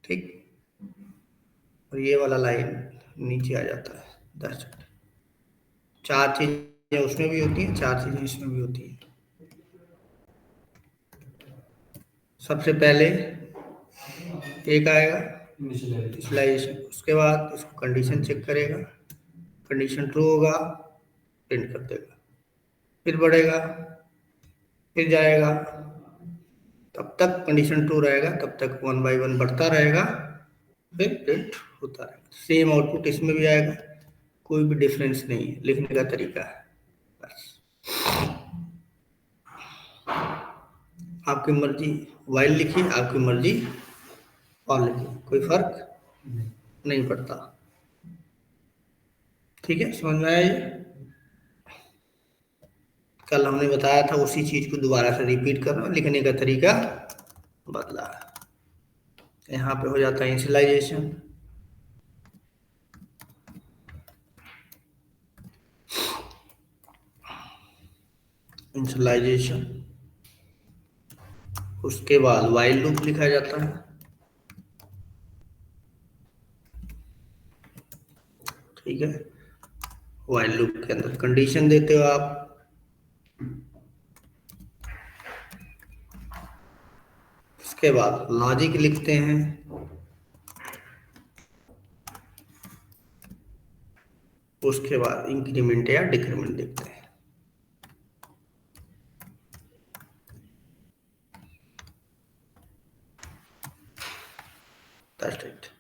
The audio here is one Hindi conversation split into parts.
ठीक, और ये वाला लाइन नीचे आ जाता है। That's it. 4 चीजें उसमें भी होती हैं, 4 चीजें इसमें भी होती हैं। सबसे पहले एक आएगा इनिशियलाइजेशन, उसके बाद इसको कंडीशन चेक करेगा, कंडीशन ट्रू होगा प्रिंट कर देगा, फिर बढ़ेगा, फिर जाएगा, तब तक कंडीशन ट्रू रहेगा, तब तक 1 बाय 1 बढ़ता रहेगा, फिर प्रिंट होता रहेगा। सेम आउटपुट इसमें भी आएगा, कोई भी डिफरेंस नहीं है, लिखने का तरीका है बस। आपकी मर्जी वाइल लिखिए, आपकी मर्जी और लिखिए, कोई फर्क नहीं पड़ता। ठीक है, समझ में आया ये? कल हमने बताया था उसी चीज को दोबारा से रिपीट करना, लिखने का तरीका बदला है। यहाँ पे हो जाता है इनिशियलाइजेशन, इनिशियलाइजेशन, उसके बाद व्हाइल लूप लिखा जाता है। ठीक है, व्हाइल लूप के अंदर कंडीशन देते हो आप, उसके बाद लॉजिक लिखते हैं, उसके बाद इंक्रीमेंट या डिक्रीमेंट देखते हैं। That's it.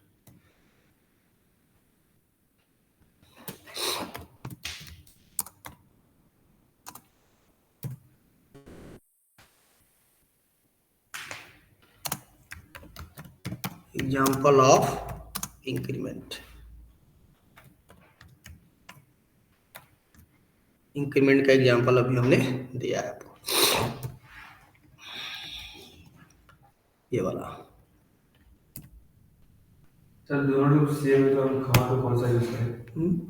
Example of increment. Increment का एग्जाम्पल अभी हमने दिया है आपको, ये वाला। सर दोनों लूप सेम है तो हम कहाँ पे कौन सा यूज करें?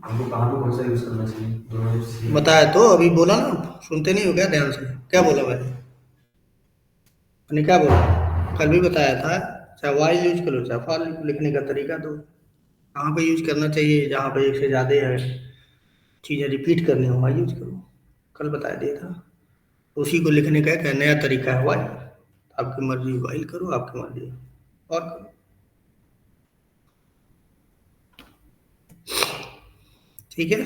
हमको कहाँ पे कौन सा यूज करना चाहिए? दोनों लूप सेम बताया तो, अभी बोला ना, सुनते नहीं हो क्या ध्यान से? क्या बोला मैंने क्या बोला? कल भी बताया था, चाहे वाइल यूज करो चाहे फॉर लूप, लिखने का तरीका तो कहाँ पे यूज करना चाहिए, जहाँ पे एक से ज्यादा है चीजें रिपीट करनी हो वहाँ यूज करो, कल बता दिया था। उसी को लिखने का एक नया तरीका है वाइल। आपकी मर्जी वाइल करो, आपकी मर्जी और करो। ठीक है,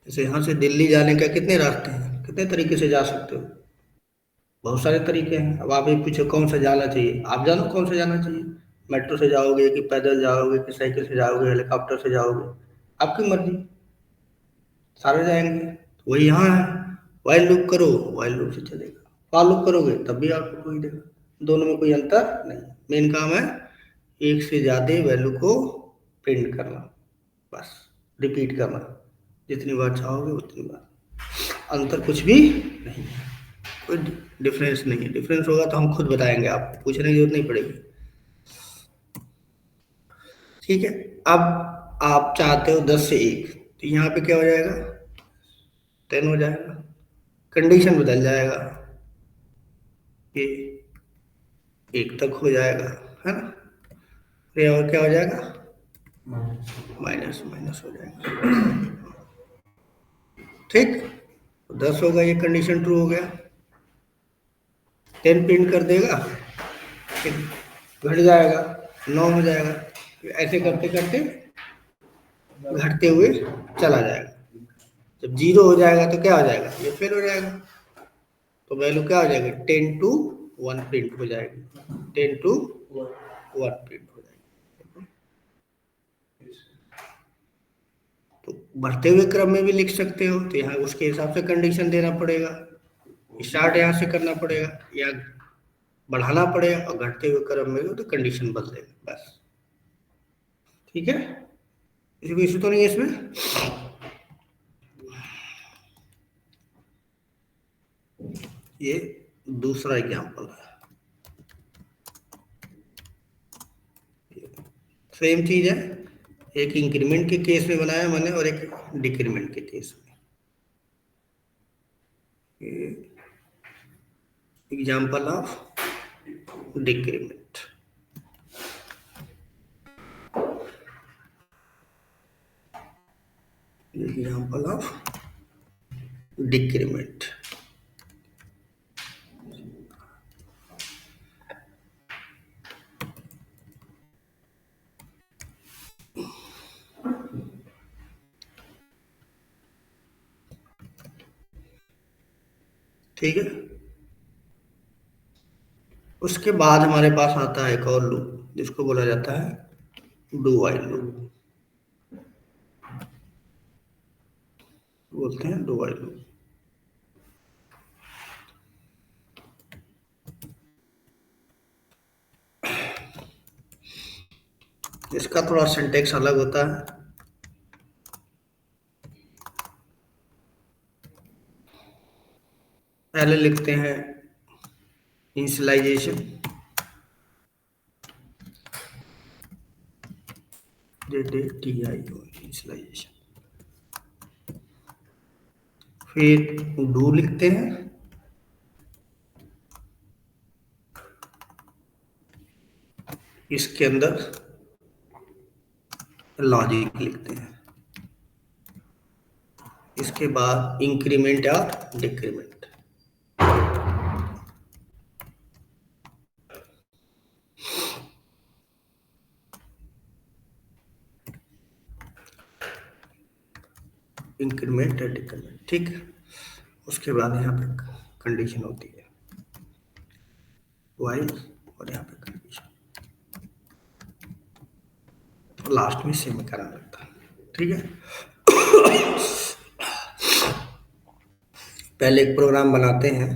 जैसे यहाँ से दिल्ली जाने का कितने रास्ते हैं, कितने तरीके से जा सकते हो? बहुत सारे तरीके हैं। अब आप ये पूछो कौन सा जाना चाहिए, आप जानो कौन सा जाना चाहिए। मेट्रो से जाओगे कि पैदल जाओगे कि साइकिल से जाओगे, हेलीकॉप्टर से जाओगे, आपकी मर्जी, सारे जाएंगे। तो वही यहाँ है, वाइल लूप करो वाइल लूप से चलेगा, फॉर लूप करोगे तब भी आउटपुट वही देगा, दोनों में कोई अंतर नहीं। मेन काम है एक से ज्यादा वैल्यू को प्रिंट करना, बस रिपीट करना, जितनी बार चाहोगे उतनी बार, अंतर कुछ भी नहीं है, कोई डिफरेंस नहीं है। डिफरेंस होगा तो हम खुद बताएंगे, आपको पूछने की जरूरत नहीं पड़ेगी। ठीक है, अब आप चाहते हो 10 से 1, तो यहाँ पे क्या हो जाएगा, 10 हो जाएगा, कंडीशन बदल जाएगा, ये 1 तक हो जाएगा, है ना। फिर और क्या हो जाएगा, माइनस माइनस हो जाएगा। ठीक, 10 होगा, ये कंडीशन ट्रू हो गया, 10 प्रिंट कर देगा, फिर घट जाएगा, 9 हो जाएगा, ऐसे करते करते घटते हुए चला जाएगा। जब 0 हो जाएगा तो क्या हो जाएगा, ये फेल हो जाएगा, तो वैल्यू क्या हो जाएगी, 10 to 1 प्रिंट हो जाएगी, 10 to 1 प्रिंट हो जाएगी। तो बढ़ते हुए क्रम में भी लिख सकते हो, तो यहाँ उसके हिसाब से कंडीशन देना पड़ेगा, स्टार्ट यहाँ से करना पड़ेगा या बढ़ाना पड़ेगा, और घटते हुए क्रम में तो कंडीशन बदलेगा, बस। ठीक है, किसी को इशू तो नहीं है इसमें? ये दूसरा एग्जाम्पल है, सेम चीज है, एक इंक्रीमेंट के केस में बनाया मैंने और एक डिक्रीमेंट के केस में। Example of decrement. Example of decrement. ठीक है। उसके बाद हमारे पास आता है एक और लूप जिसको बोला जाता है डू व्हाइल लूप, बोलते हैं डू व्हाइल लूप। इसका थोड़ा सिंटेक्स अलग होता है। पहले लिखते हैं इनिशियलाइजेशन, इनिशियलाइजेशन, फिर डू लिखते हैं, इसके अंदर लॉजिक लिखते हैं, इसके बाद इंक्रीमेंट और डिक्रीमेंट। इंक्रीमेंट और डिक्रीमेंट, ठीक है। उसके बाद यहाँ पे कंडीशन होती है वाइल, और यहाँ पे कंडीशन, लास्ट में सेमीकोलन लगता है। ठीक है। पहले एक प्रोग्राम बनाते हैं,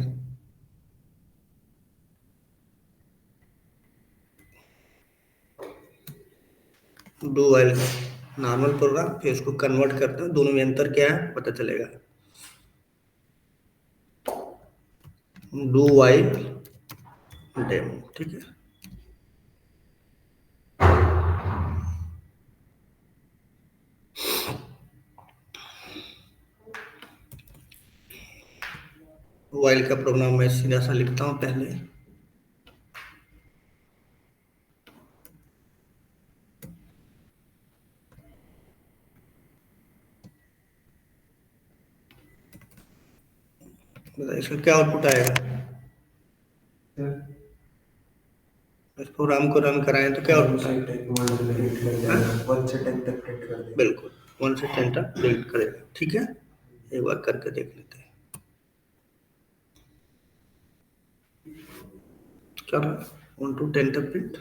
डू व्हाइल नॉर्मल प्रोग्राम, फिर उसको कन्वर्ट करते हैं, दोनों में अंतर क्या है पता चलेगा। डू व्हाइल डेमो, ठीक है। व्हाइल का प्रोग्राम मैं सीधा सा लिखता हूं पहले, इसका क्या आउटपुट आएगा। इस प्रोग्राम को रन कराएं तो क्या आउटपुट आएगा, बिल्कुल 1 से 10 तक प्रिंट करेगा। ठीक है, एक बार करके देख लेते हैं क्या रहा, 1 to 10 तक प्रिंट।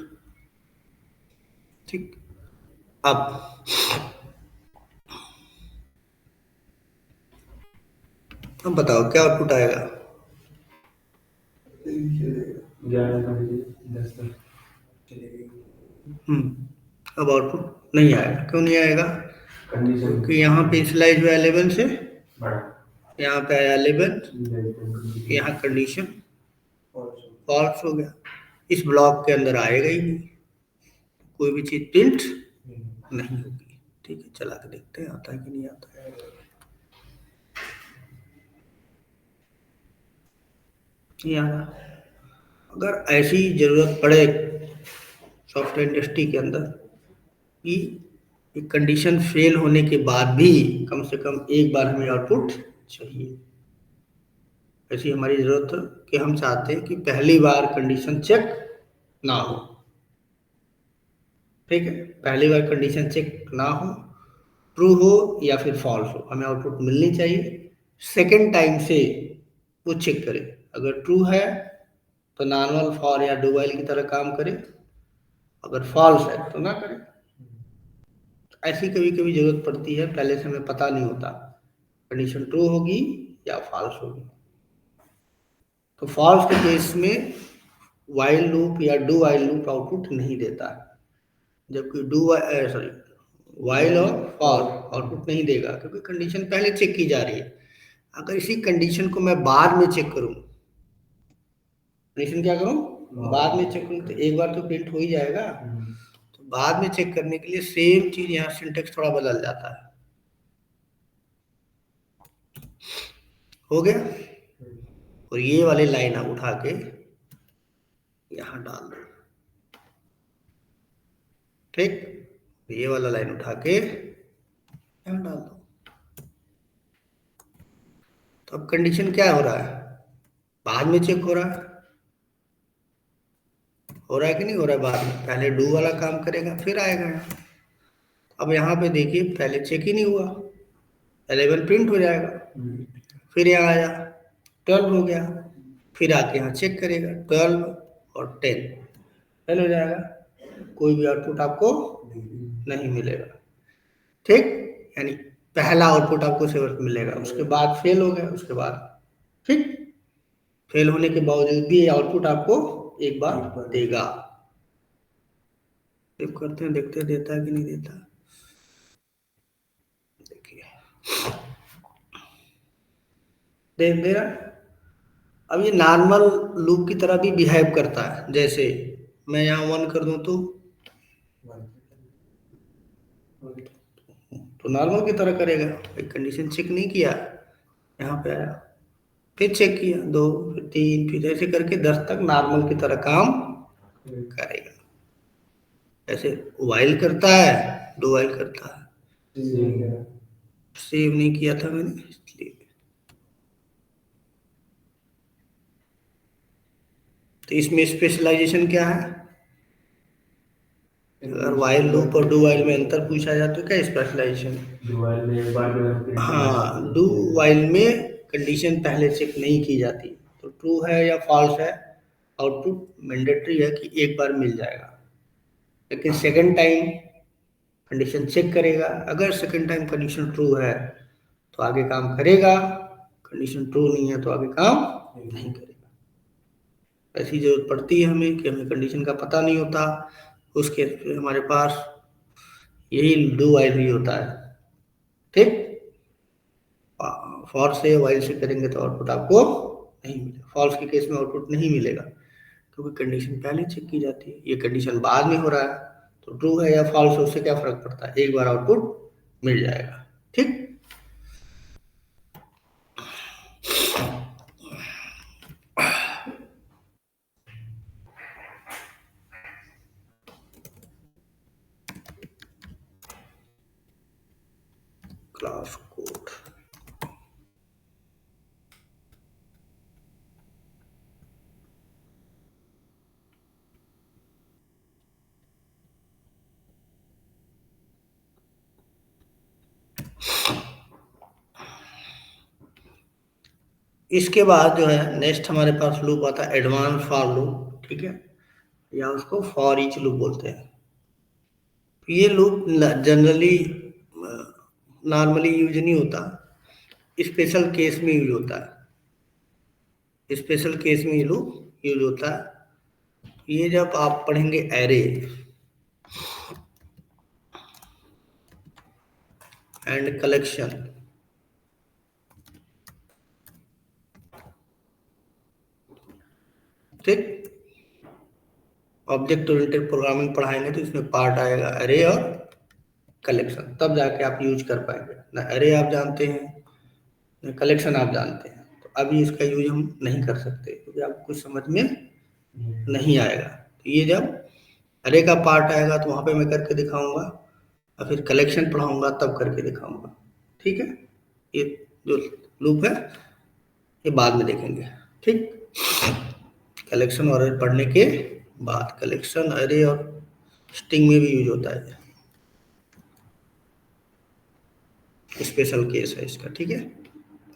ठीक, अब बताओ क्या आउटपुट आएगा। 11 का 10 तक। अब आउटपुट नहीं आएगा, क्यों नहीं आएगा, क्योंकि यहाँ पे इनिशियलाइज हुआ 11 से, यहाँ पे आया 11, यहाँ कंडीशन फॉल्स हो गया, इस ब्लॉक के अंदर आएगा ही नहीं, कोई भी चीज प्रिंट नहीं होगी। ठीक है, चला के देखते हैं आता है कि नहीं आता है। नहीं आ रहा। अगर ऐसी जरूरत पड़े सॉफ्टवेयर इंडस्ट्री के अंदर कि एक कंडीशन फेल होने के बाद भी कम से कम एक बार हमें आउटपुट चाहिए, ऐसी हमारी जरूरत है कि हम चाहते हैं कि पहली बार कंडीशन चेक ना हो। ठीक है, पहली बार कंडीशन चेक ना हो, ट्रू हो या फिर फॉल्स हो, हमें आउटपुट मिलनी चाहिए। सेकेंड टाइम से वो चेक करे, अगर ट्रू है तो नॉर्मल फॉर या डू व्हाइल की तरह काम करे, अगर फॉल्स है तो ना करे। ऐसी कभी कभी जरूरत पड़ती है, पहले से हमें पता नहीं होता कंडीशन ट्रू होगी या फॉल्स होगी। तो फॉल्स के केस में व्हाइल लूप या डू व्हाइल लूप आउटपुट नहीं देता, जबकि व्हाइल और फॉर आउटपुट नहीं देगा, क्योंकि कंडीशन पहले चेक की जा रही है। अगर इसी कंडीशन को मैं बाद में चेक करूं, कंडीशन क्या करूं, बाद में चेक करूं, तो एक बार तो प्रिंट हो ही जाएगा। तो बाद में चेक करने के लिए सेम चीज, यहाँ सिंटेक्स थोड़ा बदल जाता है। हो गया, और ये वाली लाइन आप उठा के यहाँ डाल दो, ठीक। ये वाला लाइन उठा के यहाँ डाल दो। तो अब कंडीशन क्या हो रहा है, बाद में चेक हो रहा है कि नहीं हो रहा है बाद में। पहले डू वाला काम करेगा फिर आएगा यहाँ। अब यहाँ पे देखिए पहले चेक ही नहीं हुआ, 11 प्रिंट हो जाएगा, फिर यहाँ आया 12 हो गया, फिर आके यहाँ चेक करेगा 12 और 10 फेल हो जाएगा, कोई भी आउटपुट आपको नहीं मिलेगा, ठीक। यानी पहला आउटपुट आपको सिर्फ मिलेगा, उसके बाद फेल हो गया, उसके बाद ठीक। फेल होने के बावजूद भी आउटपुट आपको एक बार देगा। चेक करते हैं, देखते हैं देता है कि नहीं देता। देखिए दे रहा। अब ये नॉर्मल लूप की तरह भी बिहेव करता है, जैसे मैं यहाँ 1 कर दूं तो नॉर्मल की तरह करेगा। एक कंडीशन चेक नहीं किया, यहाँ पे आया, फिर चेक किया 2, फिर 3, फिर ऐसे करके 10 तक नॉर्मल की तरह काम करेगा। ऐसे वाइल करता है, डू वाइल करता है। सेव नहीं किया था मैंने इसलिए। तो इसमें स्पेशलाइजेशन क्या है, अगर वाइल लूप और डू वाइल में अंतर पूछा जाए तो क्या स्पेशलाइजेशन। हाँ, डू वाइल में कंडीशन पहले चेक नहीं की जाती, तो ट्रू है या फॉल्स है, आउटपुट मैंडेटरी है कि एक बार मिल जाएगा। लेकिन सेकंड टाइम कंडीशन चेक करेगा, अगर सेकंड टाइम कंडीशन ट्रू है तो आगे काम करेगा, कंडीशन ट्रू नहीं है तो आगे काम नहीं करेगा। ऐसी जरूरत पड़ती है हमें कि हमें कंडीशन का पता नहीं होता, उसके हमारे पास यही डू वाइल ही होता है, ठीक। फॉर से वाइल से करेंगे तो आउटपुट आपको नहीं मिलेगा, फॉल्स के केस में आउटपुट नहीं मिलेगा क्योंकि कंडीशन पहले चेक की जाती है, ये कंडीशन बाद में हो रहा है, तो ट्रू है या फॉल्स है उससे क्या फर्क पड़ता है, एक बार आउटपुट मिल जाएगा, ठीक। क्लास कोड इसके बाद जो है नेक्स्ट हमारे पास लूप आता है एडवांस फॉर लूप, ठीक है, या उसको फॉर ईच लूप बोलते हैं। ये लूप जनरली नॉर्मली यूज नहीं होता, स्पेशल केस में यूज होता है, स्पेशल केस में ये लूप यूज होता है। ये जब आप पढ़ेंगे एरे एंड कलेक्शन, ठीक, ऑब्जेक्ट ओरिएंटेड प्रोग्रामिंग पढ़ाएंगे तो इसमें पार्ट आएगा एरे और कलेक्शन, तब जाके आप यूज कर पाएंगे। ना एरे आप जानते हैं ना कलेक्शन आप जानते हैं, तो अभी इसका यूज हम नहीं कर सकते क्योंकि आपको कुछ समझ में नहीं आएगा। तो ये जब एरे का पार्ट आएगा तो वहां पे मैं करके दिखाऊंगा और फिर कलेक्शन पढ़ाऊंगा तब करके दिखाऊंगा, ठीक है। ये जो लूप है ये बाद में देखेंगे, ठीक। कलेक्शन और एरे पढ़ने के बाद, कलेक्शन एरे और स्ट्रिंग में भी यूज होता है, स्पेशल केस है इसका, ठीक है।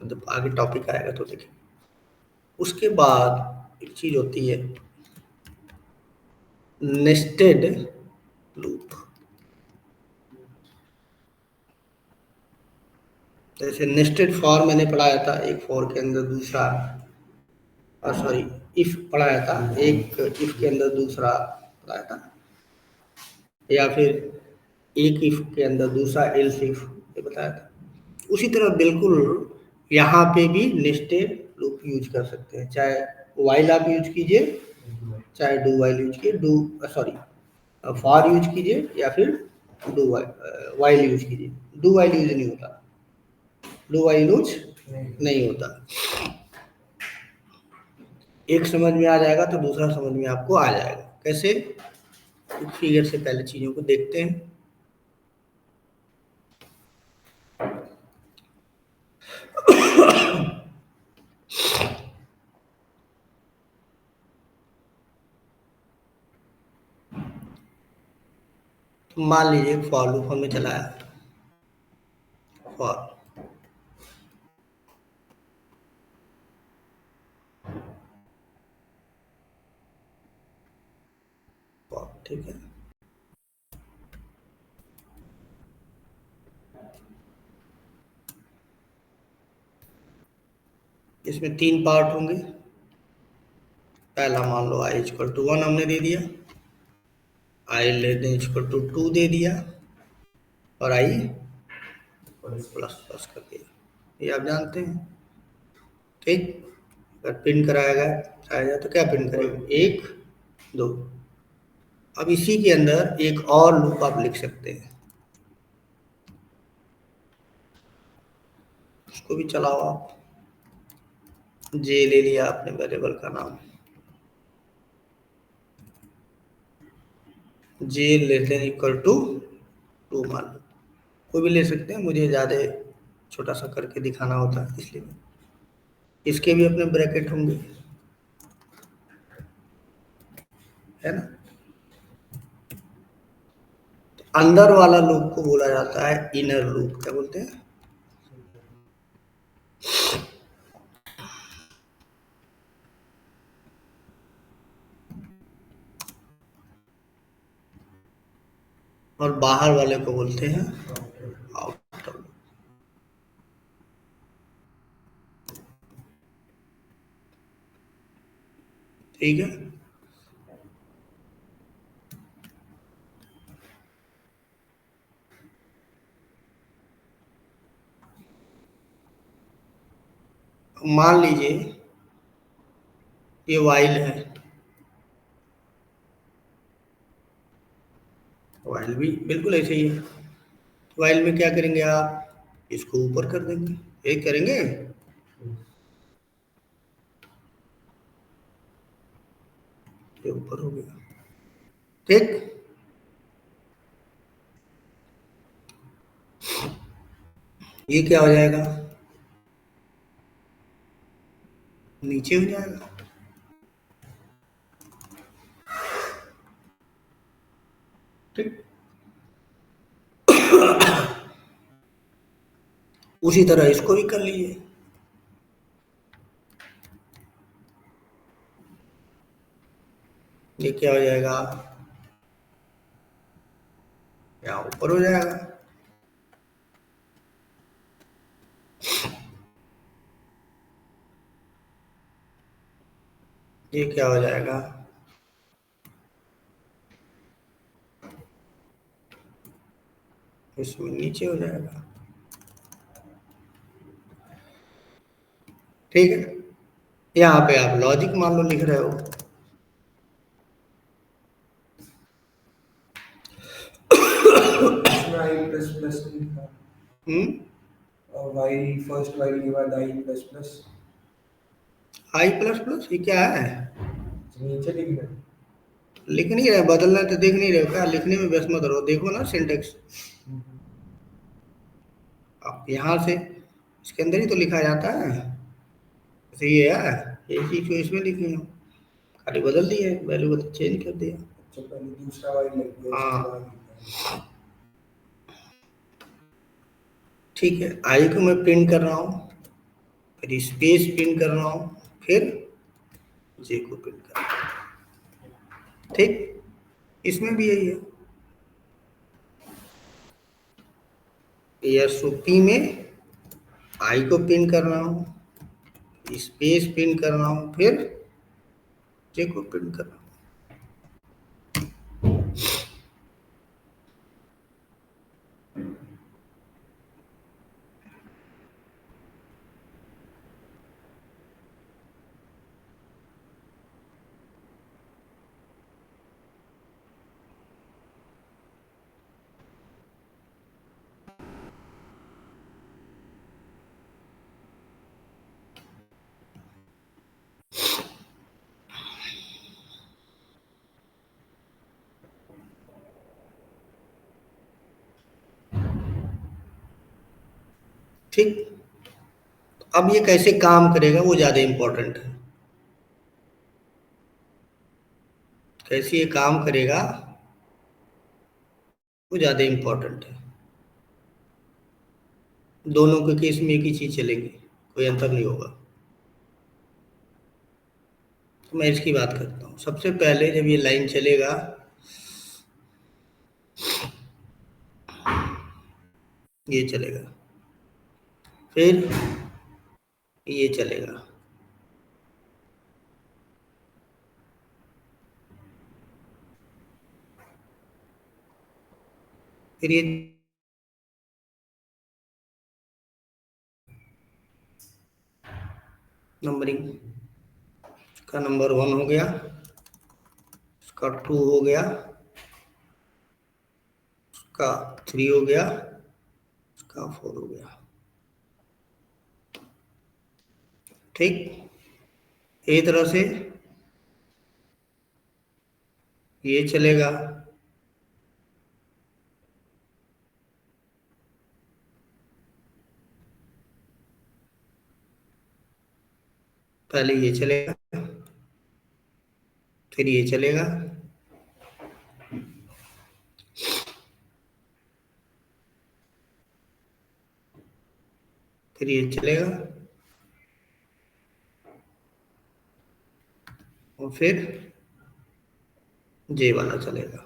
तो जब आगे टॉपिक आएगा तो देखें। उसके बाद एक चीज होती है नेस्टेड लूप। जैसे नेस्टेड फॉर मैंने पढ़ाया था, एक फॉर के अंदर दूसरा, सॉरी इफ पढ़ाया था, एक इफ के अंदर दूसरा पढ़ाया था, या फिर एक इफ के अंदर दूसरा एल्स इफ, ये बताया था। उसी तरह बिल्कुल यहाँ पे भी नेस्टेड लूप यूज कर सकते हैं, चाहे वाइल आप यूज कीजिए, चाहे डू वाइल यूज कीजिए, सॉरी फॉर यूज कीजिए या फिर डू वाइल यूज कीजिए। डू वाइल यूज नहीं होता, डू वाइल यूज नहीं होता। एक समझ में आ जाएगा तो दूसरा समझ में आपको आ जाएगा। कैसे? फिगर से पहले चीजों को देखते हैं। तो मान लीजिए फॉर लूप हमने चलाया, फॉर फॉर ठीक है। इसमें 3 पार्ट होंगे। पहला मान लो i इक्वल टू 1 हमने दे दिया, i less than equal to 2 दे दिया, और i प्लस प्लस कर दिया। ये आप जानते हैं, ठीक। अगर प्रिंट कराया आएगा तो क्या प्रिंट करेंगे? 1 2। अब इसी के अंदर एक और लूप आप लिख सकते हैं, उसको भी चलाओ आप। जे ले लिया आपने वेरिएबल का नाम, जे लेस देन इक्वल टू 2 मान लो, कोई भी ले सकते हैं, मुझे ज़्यादा छोटा सा करके दिखाना होता है इसलिए। इसके भी अपने ब्रैकेट होंगे, है ना। तो अंदर वाला लूप को बोला जाता है इनर लूप। क्या बोलते हैं? और बाहर वाले को बोलते हैं आउटर। ठीक है। मान लीजिए ये वाइल है, वाइल भी बिल्कुल ऐसे ही है। वाइल में क्या करेंगे आप? इसको ऊपर कर देंगे, यही करेंगे। ये ऊपर हो गया, ठीक। ये क्या हो जाएगा? नीचे हो जाएगा, ठीक। उसी तरह इसको भी कर लीजिए। ये क्या हो जाएगा? यहाँ ऊपर हो जाएगा। ये क्या हो जाएगा? इसमें नीचे हो जाएगा, ठीक है। यहाँ पे आप लॉजिक मान लो लिख रहे हो, इसमें आई प्लस प्लस लिखा और वाई फर्स्ट वाई के बाद आई प्लस प्लस आई प्लस प्लस ये क्या है? नीचे लिख रहे हैं। लिख नहीं रहे, बदलना तो देख नहीं रहे हो क्या? लिखने में व्यस्त मत रहो, देखो ना सिंटेक्स। अब यहाँ से इसके अंदर ही तो लिखा जाता है। सही है यार, एक ही चीज इसमें लिखी है, खाली बदल दिया है, वैल्यू बदल चेंज कर दिया। अच्छा पहले दूसरा वाई लग गया इसके बाद हाँ लिखा है। ठीक है, आई को मैं प्रिंट कर रहा हूँ, फिर स्पेस प्रिंट कर रहा हूँ, फिर जे को प्रिंट कर रहा हूँ, ठीक। इसमें भी यही है, पी में आई को प्रिंट कर रहा हूँ, स्पेस प्रिंट कर रहा हूँ, फिर जे को प्रिंट कर रहा हूँ। ठीक। अब ये कैसे काम करेगा वो ज़्यादा इम्पोर्टेंट है। कैसे ये काम करेगा वो ज़्यादा इम्पोर्टेंट है। दोनों के केस में एक ही चीज़ चलेगी, कोई अंतर नहीं होगा। तो मैं इसकी बात करता हूँ। सबसे पहले जब ये लाइन चलेगा, ये चलेगा, फिर ये चलेगा, फिर ये नंबरिंग का नंबर 1 हो गया, इसका 2 हो गया, इसका 3 हो गया, इसका 4 हो गया। ठीक। इसी तरह से ये चलेगा, पहले ये चलेगा, फिर ये चलेगा, फिर ये चलेगा, और फिर जे वाला चलेगा।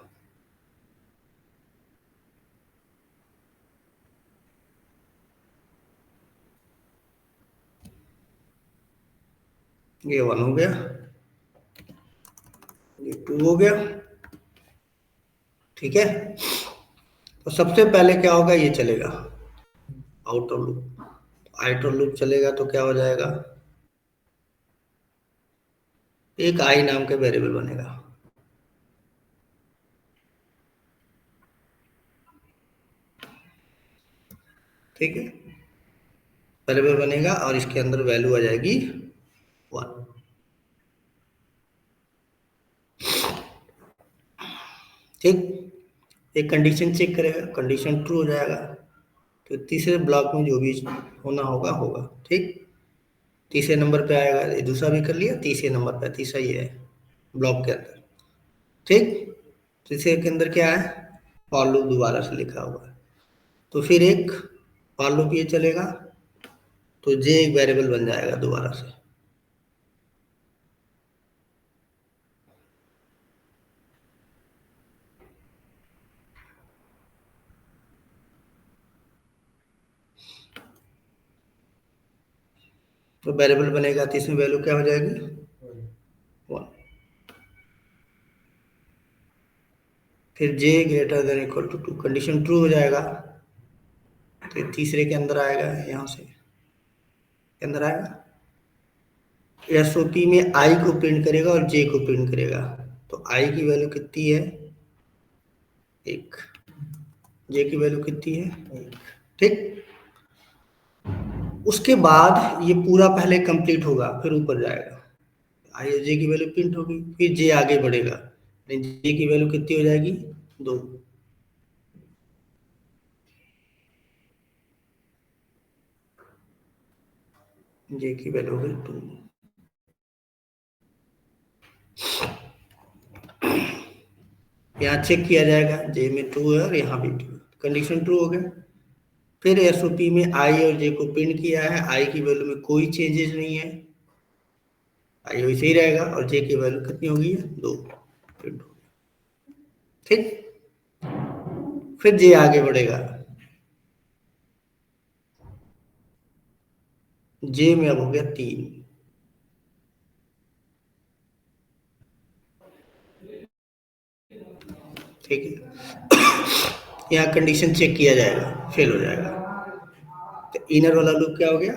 ये 1 हो गया, ये 2 हो गया। ठीक है। तो सबसे पहले क्या होगा, ये चलेगा आउटर लूप। आउटर लूप चलेगा तो क्या हो जाएगा, एक आई नाम का वेरिएबल बनेगा। ठीक है, वेरिएबल बनेगा और इसके अंदर वैल्यू आ जाएगी 1। ठीक। एक कंडीशन चेक करेगा, कंडीशन ट्रू हो जाएगा तो तीसरे ब्लॉक में जो भी होना होगा होगा। ठीक। तीसरे नंबर पे आएगा, ये दूसरा भी कर लिया, तीसरे नंबर पे तीसरा ये है ब्लॉक के अंदर। ठीक। तीसरे के अंदर क्या है, फॉर लूप दोबारा से लिखा हुआ है, तो फिर एक फॉर लूप ये चलेगा तो जे एक वेरिएबल बन जाएगा दोबारा से। तो वेरिएबल बनेगा तो इसमें वैल्यू क्या हो जाएगी, 1। फिर J greater than equal to 2, condition true हो जाएगा तो तीसरे के अंदर आएगा, यहाँ से के अंदर आएगा, एसओपी में आई को प्रिंट करेगा और जे को प्रिंट करेगा। तो आई की वैल्यू कितनी है, 1। जे की वैल्यू कितनी है, 1। ठीक। उसके बाद ये पूरा पहले कंप्लीट होगा, फिर ऊपर जाएगा, आई और जे की वैल्यू प्रिंट होगी, फिर जे आगे बढ़ेगा, जे की वैल्यू कितनी हो जाएगी, 2। जे की वैल्यू होगी 2। यहाँ चेक किया जाएगा, जे में 2 है और यहाँ भी 2 है, कंडीशन ट्रू हो गया। फिर एसओपी में आई और जे को प्रिंट किया है, आई की वैल्यू में कोई चेंजेस नहीं है, आई वैसे ही रहेगा, और जे की वैल्यू कितनी होगी, 2 प्रिंट होगी। ठीक। फिर जे आगे बढ़ेगा, जे में अब हो गया 3। ठीक है। यहाँ कंडीशन चेक किया जाएगा, फेल हो जाएगा, तो इनर वाला लूप क्या हो गया,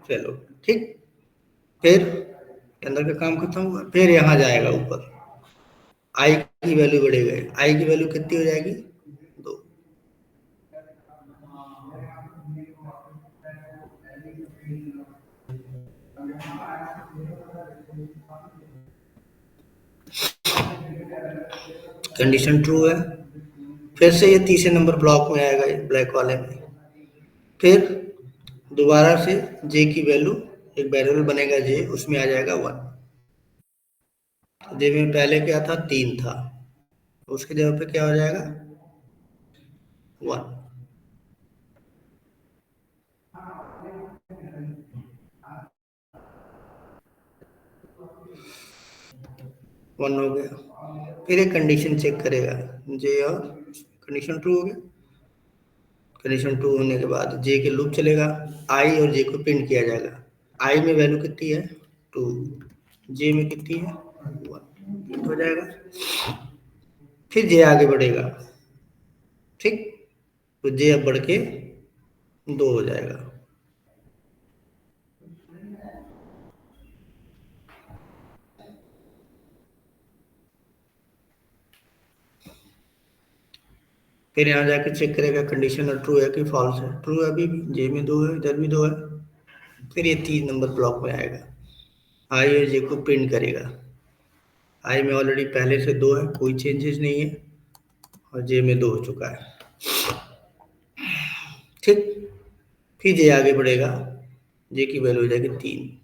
फेल हो गया। ठीक। फिर अंदर का काम खत्म हुआ, फिर यहाँ जाएगा ऊपर, आई की वैल्यू बढ़ेगा, आई की वैल्यू कितनी हो जाएगी, 2। कंडीशन ट्रू है, फिर से ये तीसरे नंबर ब्लॉक में आएगा, ब्लैक वाले में। फिर दोबारा से जे की वैल्यू, एक वेरिएबल बनेगा जे, उसमें आ जाएगा 1। जे में पहले क्या था, 3 था, उसके जगह पे क्या हो जाएगा, 1। 1 हो गया। फिर एक कंडीशन चेक करेगा, जे और कंडीशन ट्रू हो गया। कंडीशन ट्रू होने के बाद जे के लूप चलेगा, आई और जे को प्रिंट किया जाएगा। आई में वैल्यू कितनी है, 2, जे में कितनी है, 1, प्रिंट हो जाएगा। फिर जे आगे बढ़ेगा, ठीक, तो जे अब बढ़ के 2 हो जाएगा। फिर यहाँ जाके चेक करेगा कंडीशन ट्रू है कि फॉल्स है। ट्रू है, अभी भी जे में 2 है, इधर भी 2 है। फिर ये 3 नंबर ब्लॉक में आएगा, आई और जे को प्रिंट करेगा। आई में ऑलरेडी पहले से 2 है, कोई चेंजेस नहीं है, और जे में 2 हो चुका है, ठीक। फिर जे आगे बढ़ेगा, जे की वैल्यू हो जाएगी 3।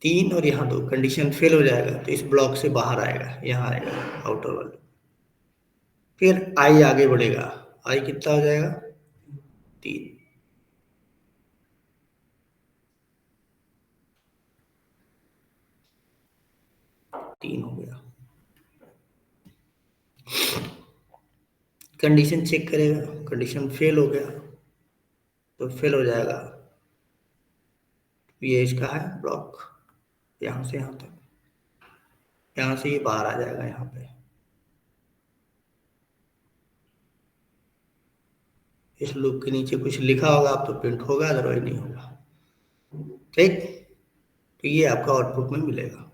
3 और यहाँ 2, कंडीशन फेल हो जाएगा तो इस ब्लॉक से बाहर आएगा, यहाँ आएगा आउटर वाले। फिर आई आगे बढ़ेगा, आई कितना हो जाएगा, 3। 3 हो गया। कंडीशन चेक करेगा, कंडीशन फेल हो गया तो फेल हो जाएगा। ये इसका है ब्लॉक, यहाँ से यहाँ तक, यहाँ से ये बाहर आ जाएगा यहाँ पे। इस लूप के नीचे कुछ लिखा होगा आप तो प्रिंट होगा, अदरवाइज नहीं होगा, ठीक। तो ये आपका आउटपुट में मिलेगा।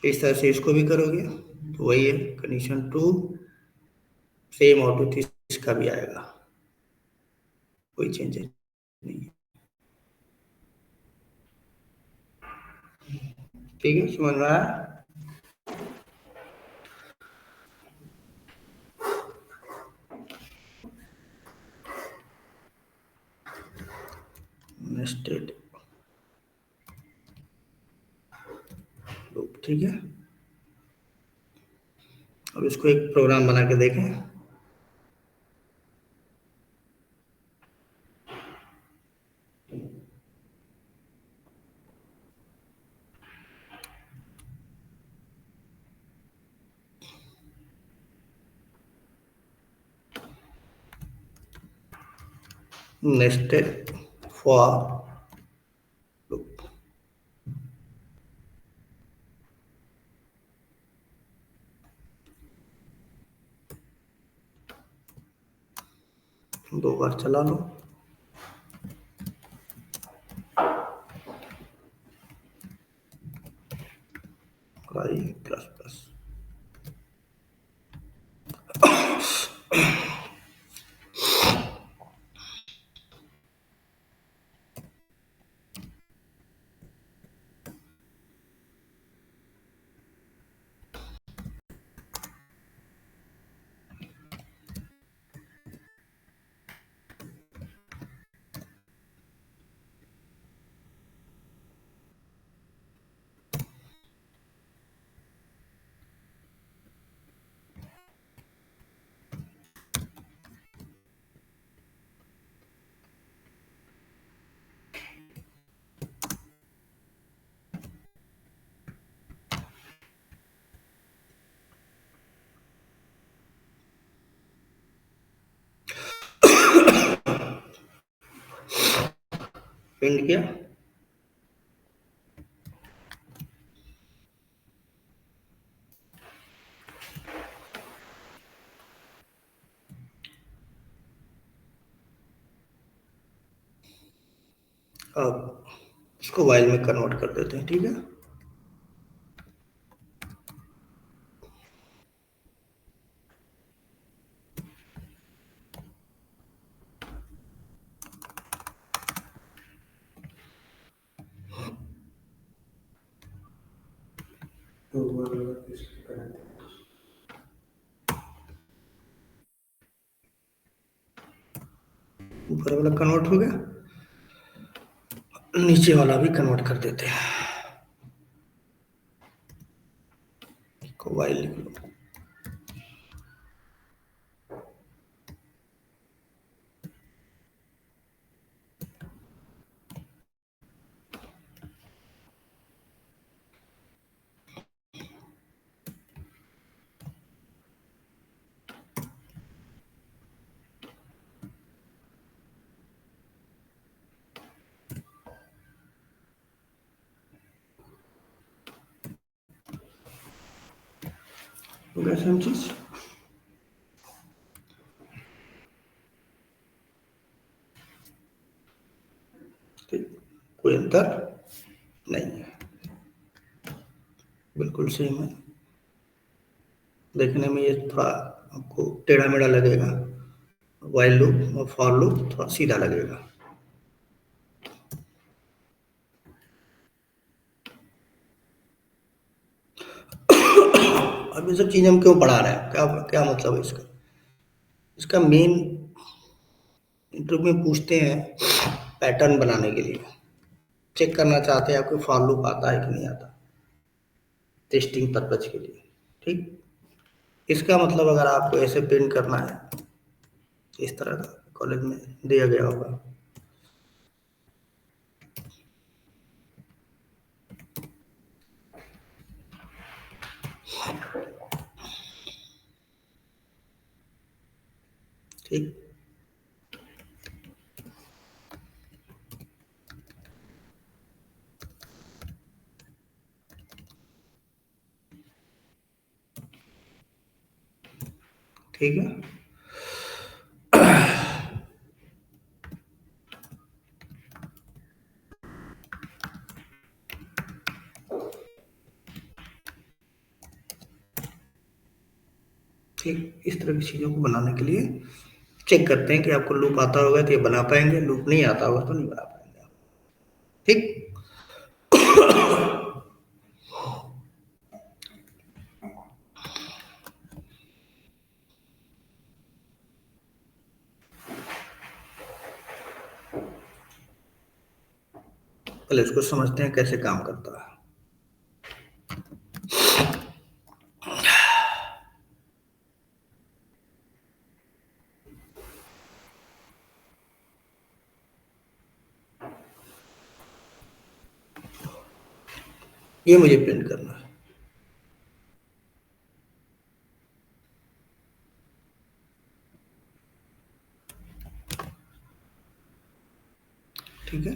इस तरह से इसको भी करोगे तो वही है, कंडीशन ट्रू, सेम आउटपुट इसका भी आएगा, कोई चेंजेस नहीं है, ठीक है, समझ में आया। नेस्टेड लूप, ठीक है। अब इसको एक प्रोग्राम बना के देखें। नेस्टेड फॉर लूप, दो बार चला लो। आई प्लस प्लस, प्रिंट किया। अब इसको वाइल में कन्वर्ट कर देते हैं, ठीक है। तो ऊपर लगा के इसको कनेक्ट ऊपर वाला कन्वर्ट हो गया, नीचे वाला भी कन्वर्ट कर देते हैं। वाई लिख लो। हो गया सेम चीज। ठीक, कोई अंतर नहीं है, बिल्कुल सेम है। देखने में ये थोड़ा आपको टेढ़ा मेढ़ा लगेगा, वाइल लूप और फॉर लूप थोड़ा सीधा लगेगा। अब ये सब चीजें हम क्यों पढ़ा रहे हैं, क्या क्या मतलब है इसका? इसका मेन इंटरव्यू में पूछते हैं पैटर्न बनाने के लिए, चेक करना चाहते हैं आपको फॉर लूप आता है कि नहीं आता, टेस्टिंग पर्पज के लिए। ठीक, इसका मतलब अगर आपको ऐसे प्रिंट करना है, इस तरह का कॉलेज में दिया गया होगा, ठीक, ठीक है। ठीक, इस तरह की चीज़ों को बनाने के लिए चेक करते हैं कि आपको लूप आता होगा तो ये बना पाएंगे, लूप नहीं आता होगा तो नहीं बना पाएंगे आप। ठीक, पहले इसको समझते हैं कैसे काम करता है। ये मुझे प्रिंट करना है। ठीक है,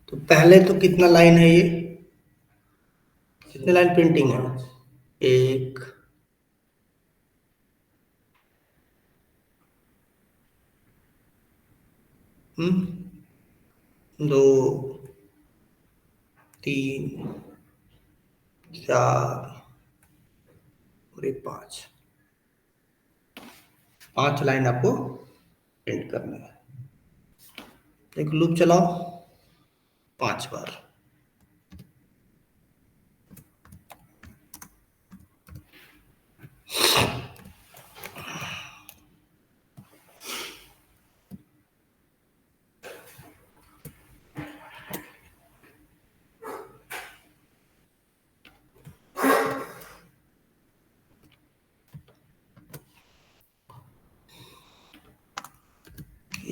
तो पहले तो कितना लाइन है ये, कितने लाइन प्रिंटिंग है? एक, दो, तीन, चार और एक पांच, पांच लाइन आपको प्रिंट करना है। एक लूप चलाओ 5 बार,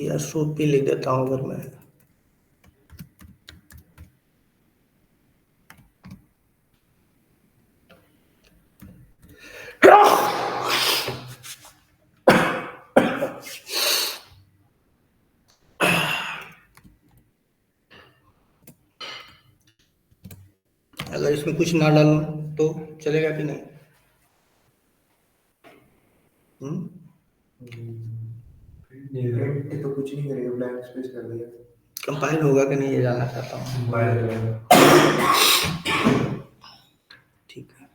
या सूट भी लिख देता हूँ अगर मैं। अगर इसमें कुछ ना डालूं तो चलेगा कि नहीं? ये तो कुछ नहीं करेगा, ब्लैंक स्पेस कर दिया। कंपाइल होगा कि नहीं ये जानना चाहता हूँ। मोबाइल करेगा। ठीक है,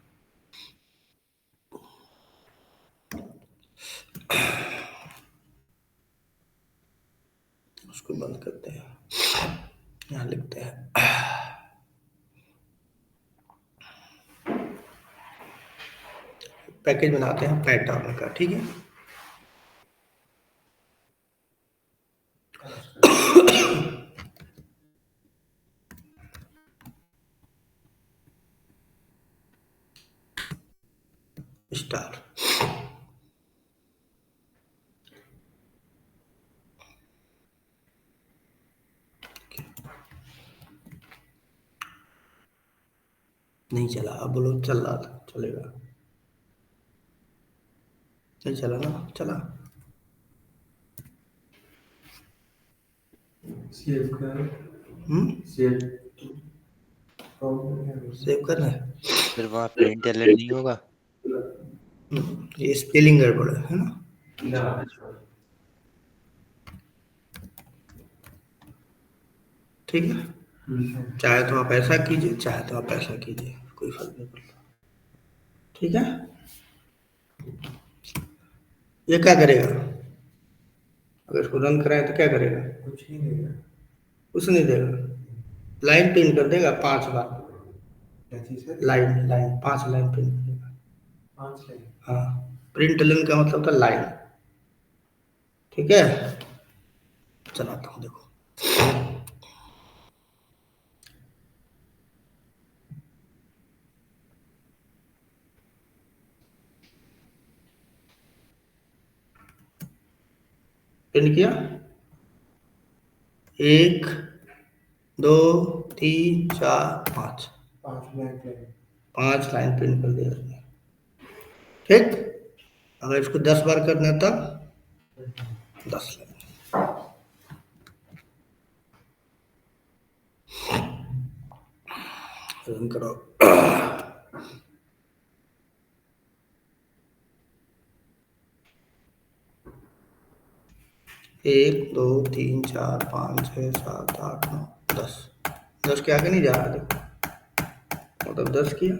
उसको बंद करते हैं। यहाँ लिखते हैं पैकेज बनाते हैं पैटर्न का, ठीक है। स्टार नहीं चला, अब बोलो चल रहा था, चलेगा, नहीं चला ना, चला। सेव कर, सेव करना है। फिर वहाँ प्रिंट एलर्ट नहीं होगा। ये स्पेलिंग गड़बड़ है ना। ठीक है, चाहे तो आप ऐसा कीजिए, चाहे तो आप ऐसा कीजिए, कोई फर्क नहीं पड़ता। ठीक है, ये क्या करेगा, अगर इसको रन कराएं तो क्या करेगा, कुछ नहीं देगा, कुछ नहीं देगा, लाइन प्रिंट कर देगा 5 बार, लाइन लाइन 5 लाइन प्रिंट करेगा। 5 लाइन, हाँ, प्रिंट लाइन का मतलब था लाइन। ठीक है, चलाता हूँ, देखो। प्रिंट किया, 1 2 3 4 5, 5 लाइन प्रिंट कर दिया उसने। ठीक, अगर इसको 10 बार करना है तब 10 लाइन। रन करो। 1 2 3 4 5 6 7 8 9 10, 10 के आगे नहीं जा रहा, देखो, मतलब 10 किया,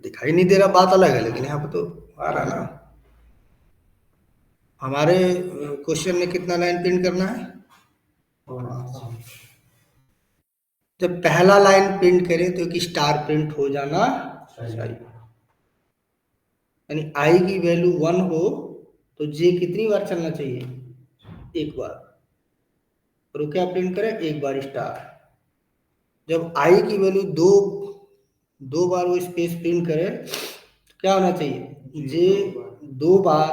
दिखाई नहीं दे रहा, बात अलग है, लेकिन यहाँ पे तो आ रहा ना। हमारे क्वेश्चन में कितना लाइन प्रिंट करना है, जब पहला लाइन प्रिंट करें तो एक स्टार प्रिंट हो जाना चाहिए, यानी आई की वैल्यू 1 हो तो जे कितनी बार चलना चाहिए, 1 बार, और वो क्या प्रिंट करे, 1 बार स्टार। जब आई की वैल्यू 2 बार वो स्पेस प्रिंट करे, क्या होना चाहिए, जे 2 बार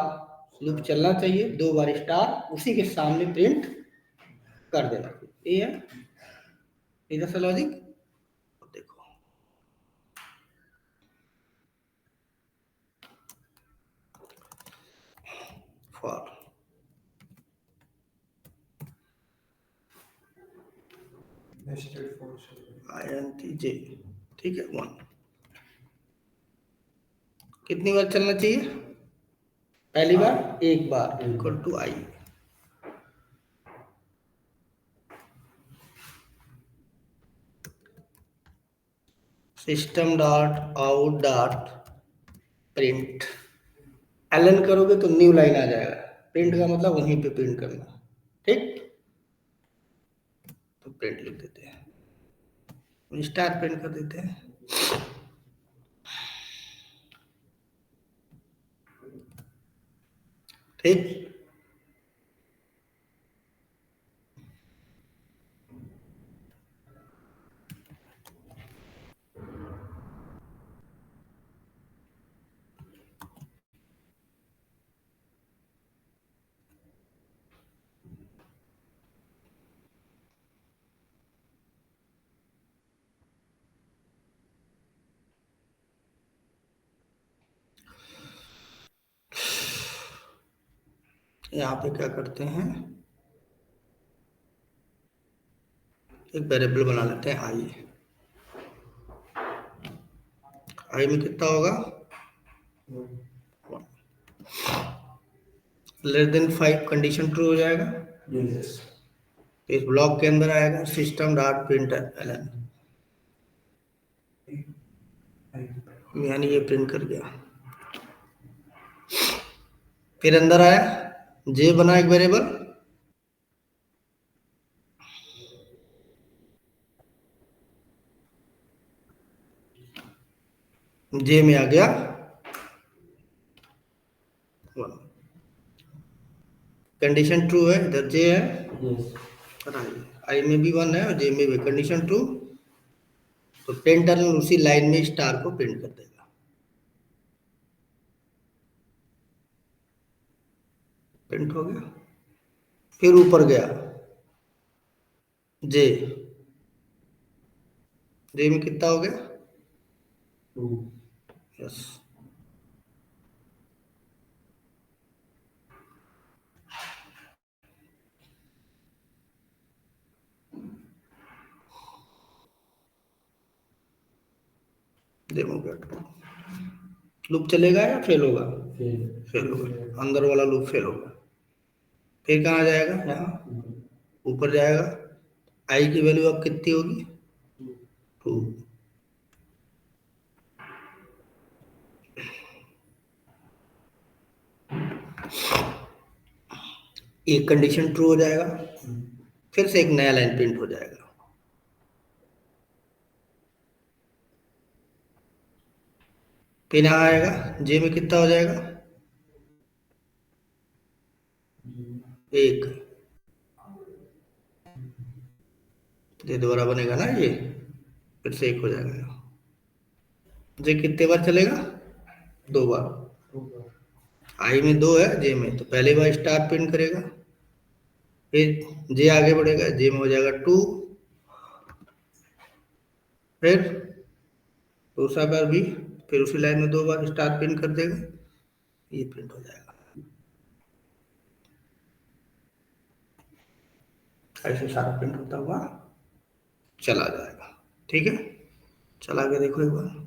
लूप चलना चाहिए, 2 बार स्टार, उसी के सामने प्रिंट कर देना चाहिए। ये है इधर से लॉजिक, देखो। फॉर INTJ, ठीक है, 1 कितनी बार चलना चाहिए, पहली बार 1 बार, equal to I. System dot out dot print, ln करोगे तो न्यू लाइन आ जाएगा, प्रिंट का मतलब वहीं पे प्रिंट करना। ठीक, तो प्रिंट लिख देते हैं, स्टार प्रिंट कर देते हैं। ठीक, यहाँ पे क्या करते हैं, एक वेरिएबल बना लेते हैं आई। आई में कितना होगा, लेस देन 5 कंडीशन ट्रू हो जाएगा, इस ब्लॉक के अंदर आएगा सिस्टम डॉट प्रिंट एलन, यानी ये प्रिंट कर गया। फिर अंदर आया, जे बना एक वेरिएबल, जे में आ गया 1। कंडीशन ट्रू है, इधर जे है, आई में भी 1 है और जे में भी कंडीशन ट्रू, तो प्रिंट टर्मिनल उसी लाइन में स्टार को प्रिंट कर देगा। प्रिंट हो गया। फिर ऊपर गया जे, जे में कितना हो गया 2। यस। डेमो गया। लूप चलेगा या फेल होगा? फेल होगा, अंदर वाला लूप फेल होगा। फिर कहाँ जाएगा? यहाँ ऊपर जाएगा। आई की वैल्यू अब कितनी होगी 2। एक कंडीशन ट्रू हो जाएगा, फिर से एक नया लाइन प्रिंट हो जाएगा। फिर यहाँ आएगा, जे में कितना हो जाएगा 1। ये दोबारा बनेगा ना, ये फिर से 1 हो जाएगा। जे कितने बार चलेगा 2 बार। आई में 2 है, जे में तो पहली बार स्टार प्रिंट करेगा, फिर जे आगे बढ़ेगा, जे में हो जाएगा 2, फिर दूसरा बार भी फिर उसी लाइन में 2 बार स्टार प्रिंट कर देगा, ये प्रिंट हो जाएगा। ऐसे सारा प्रिंट होता हुआ चला जाएगा। ठीक है, चला के देखो एक बार।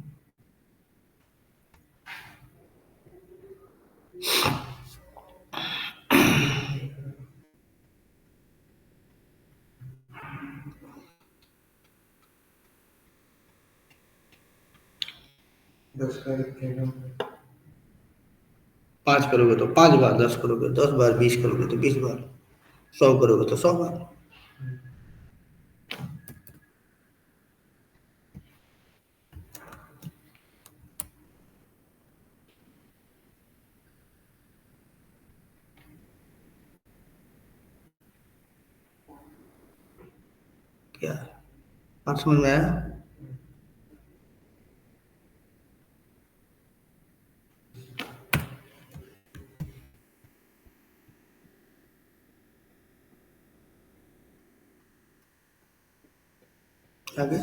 दस का 5 करोगे तो 5 बार, 10 करोगे 10 बार, 20 करोगे तो 20 बार, 100 करोगे तो 100 बार। क्या बात समझ में आया? आगे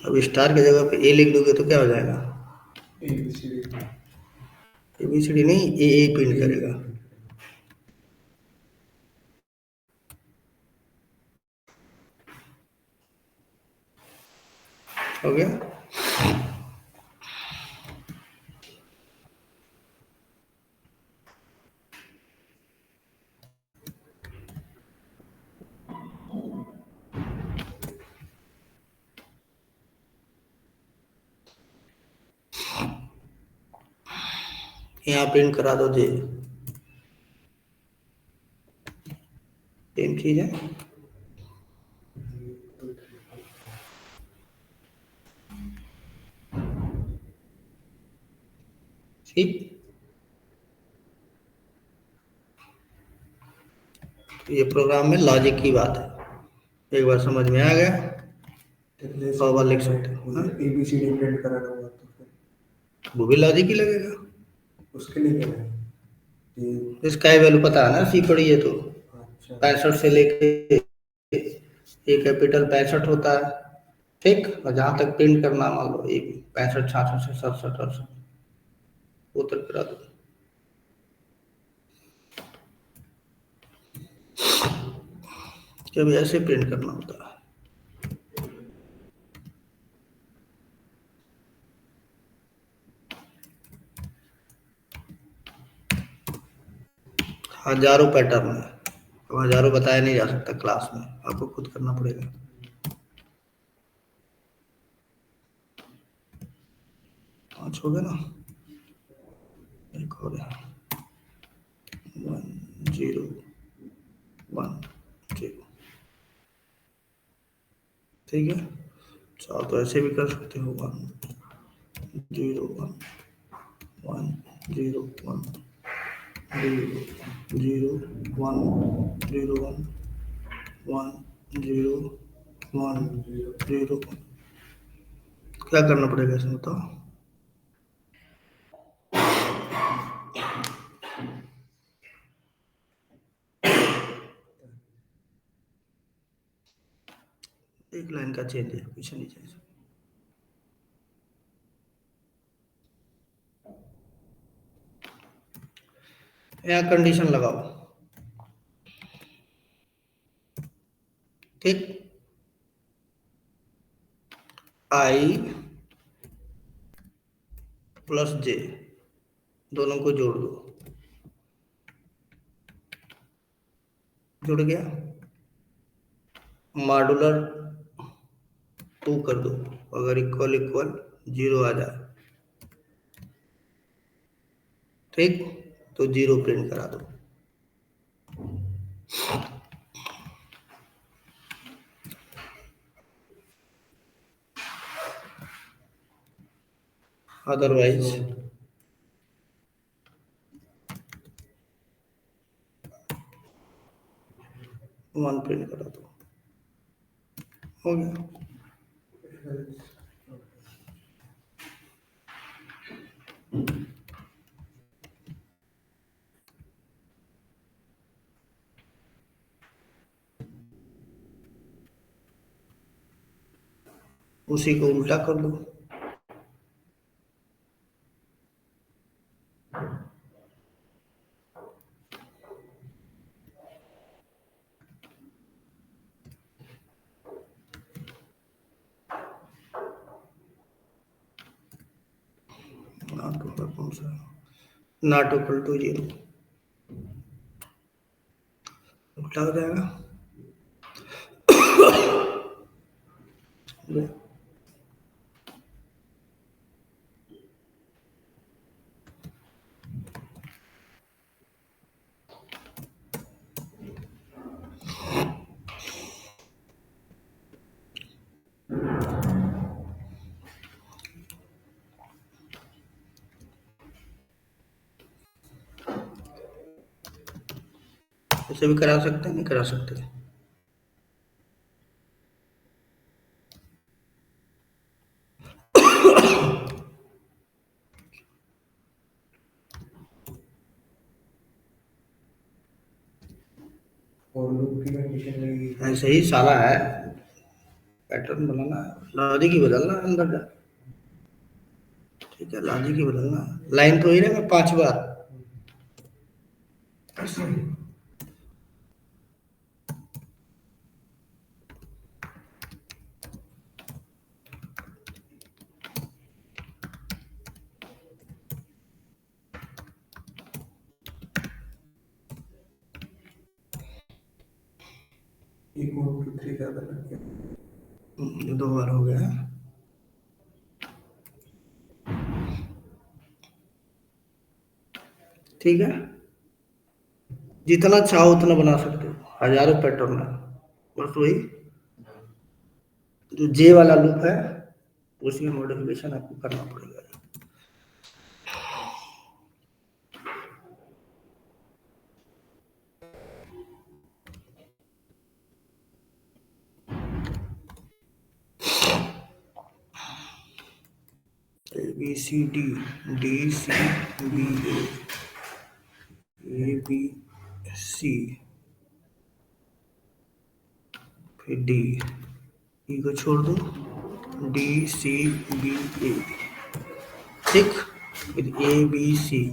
अब स्टार की जगह पे ए लिख दोगे तो क्या हो जाएगा? एबीसीडी नहीं, ए प्रिंट करेगा। हो गया। यहाँ प्रिंट करा दो जे, सेम चीज है। ठीक, ये प्रोग्राम में लॉजिक की बात है। एक बार समझ में आ गया 100 बार लिख सकते हो। एबीसीडी प्रिंट कराना होगा तो फिर वो भी लॉजिक ही लगेगा। उसके लिए क्या है ये? इसका ही वैल्यू पता है ना, सी पढ़ी है तो। अच्छा 65 से लेके ये कैपिटल 65 होता है, ठीक। और जहां तक प्रिंट करना, मान लो ये 65 66 से 67 68 वो तक करा दो। जब ऐसे प्रिंट करना होता है। हजारों पैटर्न है, अब हजारों बताया नहीं जा सकता क्लास में, आपको खुद करना पड़ेगा। 5 हो गया ना, एक और है 1 0 1 0, ठीक है। चाहो तो ऐसे भी कर सकते हो 1 0 1 1 0 1 0 0 1 0 1 1 0 1 0 1। क्या करना पड़ेगा इसमें बताओ? एक लाइन का चेंज है, पीछे नहीं चेंज। यहाँ कंडीशन लगाओ, ठीक। आई प्लस जे दोनों को जोड़ दो, जुड़ गया। मॉडुलर 2 कर दो, अगर इक्वल इक्वल 0 आ जाए, ठीक, तो 0 प्रिंट करा दो। अदरवाइज 1 प्रिंट करा दो, हो गया। उसी को उल्टा कर दो, नॉट इक्वल कौन सा, नॉट इक्वल टू 0, उल्टा हो जाएगा। ऐसे भी करा सकते हैं, नहीं करा सकते? और लूप की कंडीशन लगी ऐसे ही सारा है, पैटर्न बनाना है, लॉजिक ही बदलना है अंदर का, ठीक है, लॉजिक ही बदलना है। लाइन तो ही रहेगा 5 बार, एक 1 2 3 ज्यादा लग गया। 2 बार हो गया है, ठीक है। जितना चाहो उतना बना सकते हो, हजारों पैटर्न है, बस वही जो जे वाला लूप है उसी में मॉडिफिकेशन आपको करना पड़ेगा। A B C D, D C B A B C, फिर डी, ई को छोड़ दो, डी सी बी ए, ठीक, फिर A B C,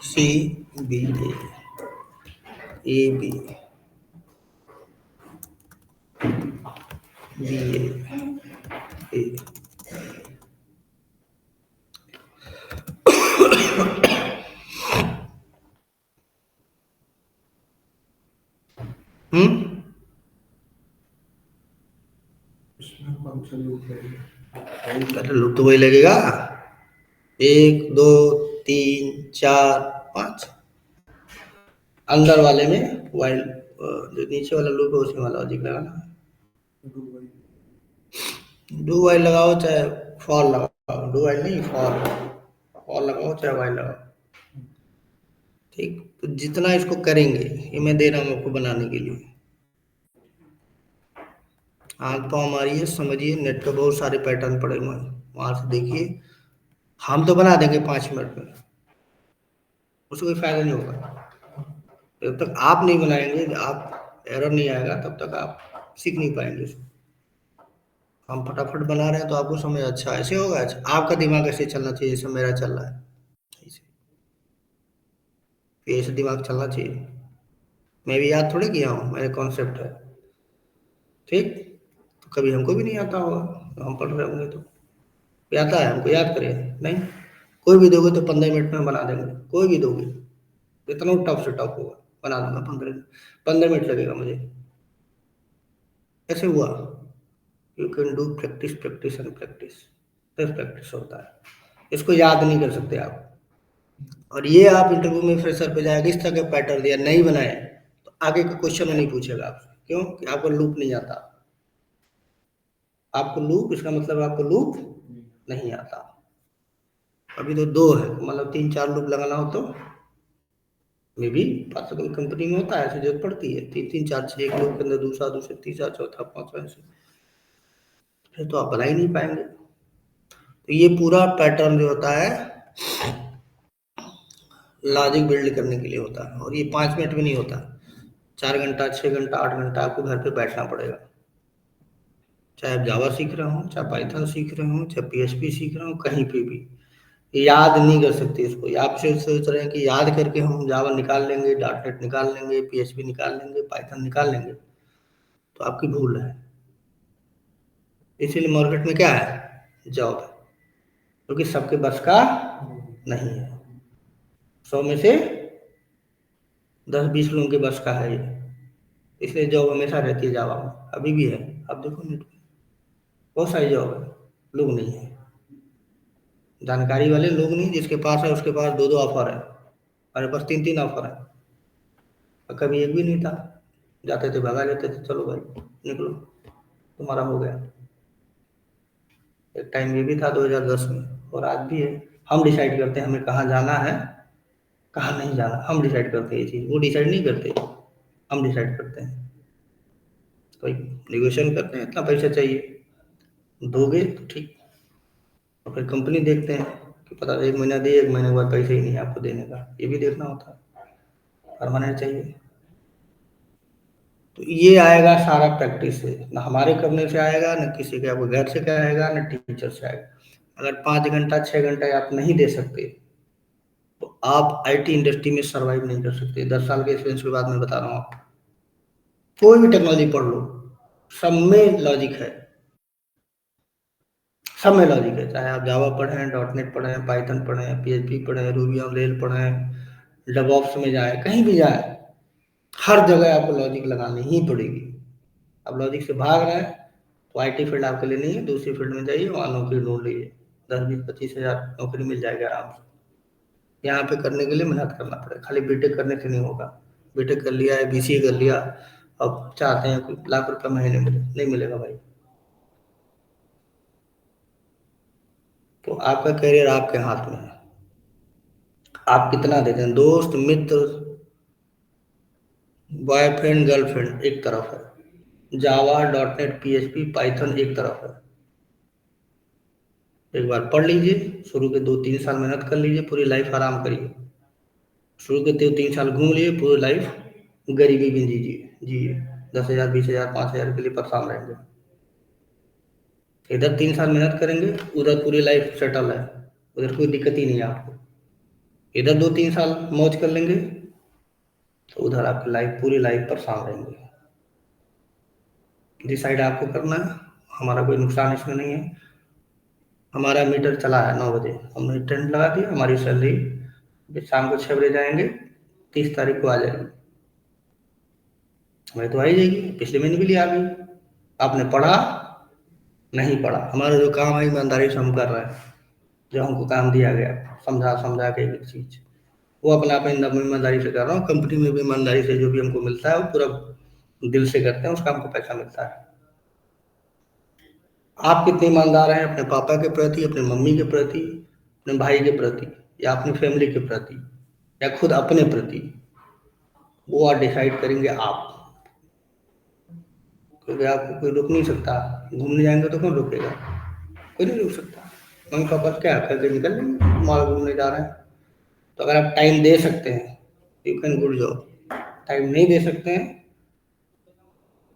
C B A B B A, hmm. इसमें कौन सा लूप है? पहले लूप तो वही लगेगा, 1 2 3 4 5। अंदर वाले में वाइल, जो नीचे वाला लूप है उसमें वाला लॉजिक लगाना। डू वाइल लगाओ चाहे फॉर लगाओ, डू वाइल नहीं फॉर, फॉर लगाओ चाहे वाइल लगाओ। ठीक, तो जितना इसको करेंगे, ये मैं दे रहा हूँ आपको बनाने के लिए। आंख पाँव मारिए, समझिए, नेट पे बहुत सारे पैटर्न पड़े हुए हैं, वहां से देखिए। हम तो बना देंगे 5 मिनट में, उससे कोई फायदा नहीं होगा। जब तक आप नहीं बनाएंगे, आप एरर नहीं आएगा, तब तक आप सीख नहीं पाएंगे इसको। हम फटाफट बना रहे हैं तो आपको समझ अच्छा ऐसे होगा, अच्छा आपका दिमाग ऐसे चलना चाहिए जैसे मेरा चल रहा है, ऐसे। तो ऐसे दिमाग चलना चाहिए। मैं भी याद थोड़े किया हूँ, मेरे कॉन्सेप्ट है। ठीक, तो कभी हमको भी नहीं आता होगा, तो हम पढ़ रहे होंगे तो ये आता है हमको, याद करें नहीं। कोई भी दोगे तो 15 मिनट में बना देंगे, कोई भी दोगे, इतना टफ से टफ होगा, बना दूंगा 15 मिनट लगेगा मुझे। ऐसे हुआ, you can do practice practice and practice, बस प्रैक्टिस होता है, इसको याद नहीं कर सकते आप। और ये आप इंटरव्यू में फ्रेशर पे जाएगा, इस तरह का पैटर्न दिया नहीं बनाए तो आगे का क्वेश्चन नहीं पूछेगा आपसे, क्यों कि आपको लूप नहीं आता। आपको लूप, इसका मतलब आपको लूप नहीं आता। अभी तो दो है, मतलब 3 4 लूप लगाना हो तो मे भी पॉसिबल, कंपनी में होता है ऐसी जरूरत पड़ती है, 3 3 4 6 एक लूप के अंदर दूसरा, दूसरे तीसरा, चौथा, पांचवा, ऐसे फिर तो आप बना ही नहीं पाएंगे। तो ये पूरा पैटर्न जो होता है लॉजिक बिल्ड करने के लिए होता है, और ये 5 मिनट में नहीं होता, 4 घंटा 6 घंटा 8 घंटा आपको घर पे बैठना पड़ेगा। चाहे आप जावा सीख रहे हो, चाहे पाइथन सीख रहे हो, चाहे पीएचपी सीख रहे हो, कहीं पे भी याद नहीं कर सकते इसको। आप से सोच रहे हैं कि याद करके हम जावा निकाल लेंगे, डॉट नेट निकाल लेंगे, पीएचपी निकाल लेंगे, पाइथन निकाल लेंगे, तो आपकी भूल है। इसीलिए मार्केट में क्या है, जॉब है, क्योंकि सबके बस का नहीं है। 100 में से 10 20 लोगों के बस का है ये, इसलिए जॉब हमेशा रहती है जावा में, अभी भी है। अब देखो नेट पे बहुत सारी जॉब है, लोग नहीं है, जानकारी वाले लोग नहीं, जिसके पास है उसके पास 2 2 ऑफर है, हमारे पास 3 3 ऑफर है, और कभी एक भी नहीं था, जाते थे भगा लेते थे, चलो भाई निकलो तुम्हारा हो गया। एक टाइम ये भी था 2010 में, और आज भी है। हम डिसाइड करते हैं हमें कहाँ जाना है, कहाँ नहीं जाना, हम डिसाइड करते हैं ये चीज़, वो डिसाइड नहीं करते, हम डिसाइड करते हैं। कोई निगोशिएशन करते हैं, इतना पैसा चाहिए, दोगे तो ठीक, और फिर कंपनी देखते हैं कि पता 1 महीना दे, 1 महीने के बाद पैसे ही नहीं है आपको देने का, ये भी देखना होता है, परमानेंट चाहिए। तो ये आएगा सारा प्रैक्टिस से, ना हमारे करने से आएगा, ना किसी के आपको घर से क्या आएगा, ना टीचर से आएगा। अगर 5 घंटा 6 घंटा आप नहीं दे सकते तो आप आईटी इंडस्ट्री में सरवाइव नहीं कर सकते। 10 साल के एक्सपीरियंस के बाद मैं बता रहा हूँ आपको, कोई भी टेक्नोलॉजी पढ़ लो, सब में लॉजिक है, सब में लॉजिक है। चाहे आप जावा पढ़ें, डॉट नेट पढ़ें, पाइथन पढ़ें, पीएचपी पढ़ें, रूबी ऑन रेल पढ़ें, डेवऑप्स में जाए, कहीं भी जाए, हर जगह आपको लॉजिक लगानी ही पड़ेगी। अब लॉजिक से भाग रहे हैं तो आईटी फील्ड आपके लिए नहीं है, दूसरी फील्ड में जाइए, वहाँ नौकरी ढूंढ लीजिए, 10 20 25 हज़ार नौकरी मिल जाएगी आराम से। यहाँ पे करने के लिए मेहनत करना पड़ेगा, खाली बीटेक करने से नहीं होगा। बीटेक कर लिया है, बीसीए कर लिया, अब चाहते हैं कि लाख रुपये महीने मिले, नहीं मिलेगा भाई। तो आपका करियर आपके हाथ में है, आप कितना देते हैं। दोस्त मित्र, बॉयफ्रेंड गर्लफ्रेंड एक तरफ है, Java dot net PHP Python एक तरफ है। एक बार पढ़ लीजिए, शुरू के 2 3 साल मेहनत कर लीजिए, पूरी लाइफ आराम करिए। शुरू के 3 साल घूम लिए, पूरी लाइफ गरीबी में जीजिए जिए, 10 हज़ार 20 हज़ार 5 हज़ार के लिए परेशान रहेंगे। इधर 3 साल मेहनत करेंगे, उधर पूरी लाइफ सेटल है, उधर कोई दिक्कत ही नहीं है आपको। इधर 2 3 साल मौज कर लेंगे तो उधर आपकी लाइफ, पूरी लाइफ परेशान रहेंगे। डिसाइड आपको करना है, हमारा कोई नुकसान इसमें नहीं है। हमारा मीटर चला है 9 बजे, हमने टेंट लगा दिया, हमारी सैलरी शाम को 6 बजे जाएंगे, 30 तारीख को आ जाएगी। हमें तो आ ही जाएगी, पिछले महीने भी लिया अभी। आपने पढ़ा नहीं पढ़ा, हमारा जो काम है ईमानदारी से हम कर रहे हैं, जो हमको काम दिया गया समझा समझा के एक चीज वो अपना अपने ईमानदारी से कर रहा हूँ। कंपनी में भी ईमानदारी से जो भी हमको मिलता है वो पूरा दिल से करते हैं, उसका हमको पैसा मिलता है। आप कितने ईमानदार हैं अपने पापा के प्रति, अपने मम्मी के प्रति, अपने भाई के प्रति, या अपनी फैमिली के प्रति, या खुद अपने प्रति, वो आप डिसाइड करेंगे आप। क्योंकि आपको कोई रोक नहीं सकता। घूमने जाएंगे तो कौन रोकेगा? कोई नहीं रोक सकता। मम्मी पापा क्या करके निकल लेंगे, मॉल घूमने जा रहे हैं। तो अगर आप टाइम दे सकते हैं you can good job, time नहीं दे सकते हैं